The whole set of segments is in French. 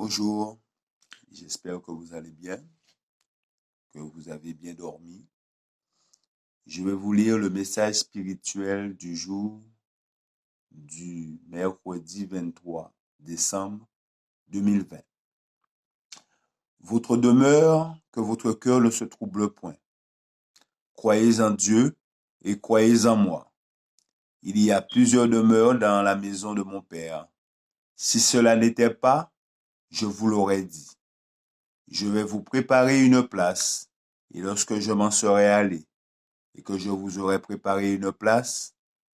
Bonjour, j'espère que vous allez bien, que vous avez bien dormi. Je vais vous lire le message spirituel du jour du mercredi 23 décembre 2020. Votre demeure, que votre cœur ne se trouble point. Croyez en Dieu et croyez en moi. Il y a plusieurs demeures dans la maison de mon Père. Si cela n'était pas, je vous l'aurais dit. Je vais vous préparer une place, et lorsque je m'en serai allé, et que je vous aurai préparé une place,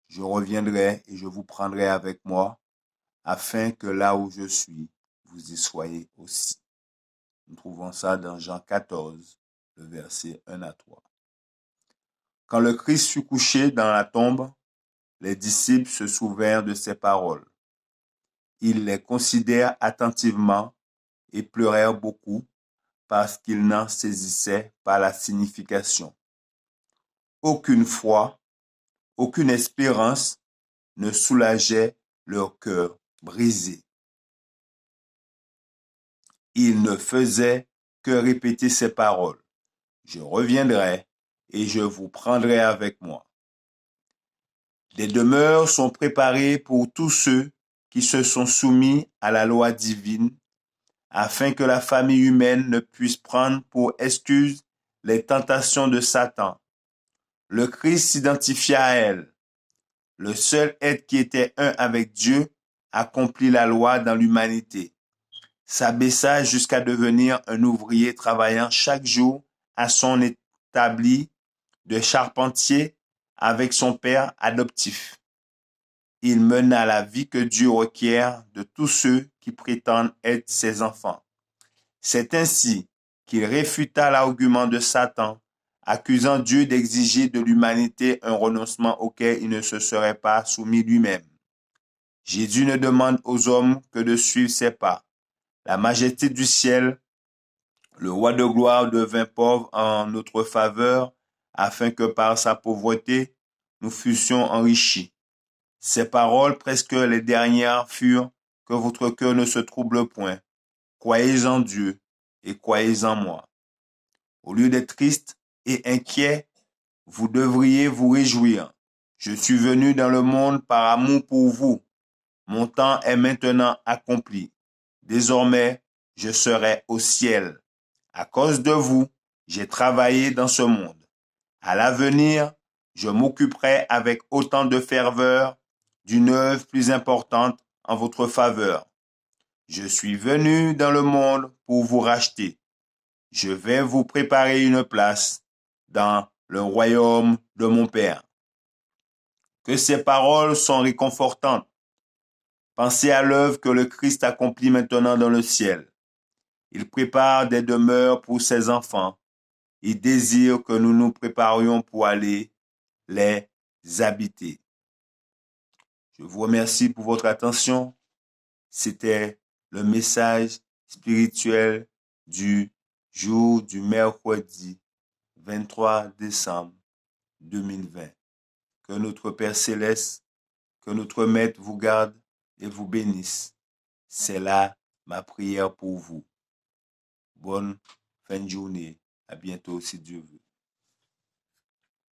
je reviendrai et je vous prendrai avec moi, afin que là où je suis, vous y soyez aussi. Nous trouvons ça dans Jean 14, le verset 1 à 3. Quand le Christ fut couché dans la tombe, les disciples se souvinrent de ces paroles. Ils les considèrent attentivement et pleurèrent beaucoup parce qu'ils n'en saisissaient pas la signification. Aucune foi, aucune espérance ne soulageait leur cœur brisé. Ils ne faisaient que répéter ces paroles. Je reviendrai et je vous prendrai avec moi. Des demeures sont préparées pour tous ceux qui se sont soumis à la loi divine, afin que la famille humaine ne puisse prendre pour excuse les tentations de Satan. Le Christ s'identifia à elle. Le seul être qui était un avec Dieu accomplit la loi dans l'humanité. S'abaissa jusqu'à devenir un ouvrier travaillant chaque jour à son établi de charpentier avec son père adoptif. Il mena la vie que Dieu requiert de tous ceux qui prétendent être ses enfants. C'est ainsi qu'il réfuta l'argument de Satan, accusant Dieu d'exiger de l'humanité un renoncement auquel il ne se serait pas soumis lui-même. Jésus ne demande aux hommes que de suivre ses pas. La majesté du ciel, le roi de gloire devint pauvre en notre faveur, afin que par sa pauvreté, nous fussions enrichis. Ces paroles, presque les dernières, furent « Que votre cœur ne se trouble point. Croyez en Dieu et croyez en moi. » Au lieu d'être triste et inquiet, vous devriez vous réjouir. Je suis venu dans le monde par amour pour vous. Mon temps est maintenant accompli. Désormais, je serai au ciel. À cause de vous, j'ai travaillé dans ce monde. À l'avenir, je m'occuperai avec autant de ferveur d'une œuvre plus importante en votre faveur. Je suis venu dans le monde pour vous racheter. Je vais vous préparer une place dans le royaume de mon Père. Que ces paroles sont réconfortantes. Pensez à l'œuvre que le Christ accomplit maintenant dans le ciel. Il prépare des demeures pour ses enfants. Il désire que nous nous préparions pour aller les habiter. Je vous remercie pour votre attention. C'était le message spirituel du jour du mercredi 23 décembre 2020. Que notre Père Céleste, que notre Maître vous garde et vous bénisse. C'est là ma prière pour vous. Bonne fin de journée. À bientôt si Dieu veut.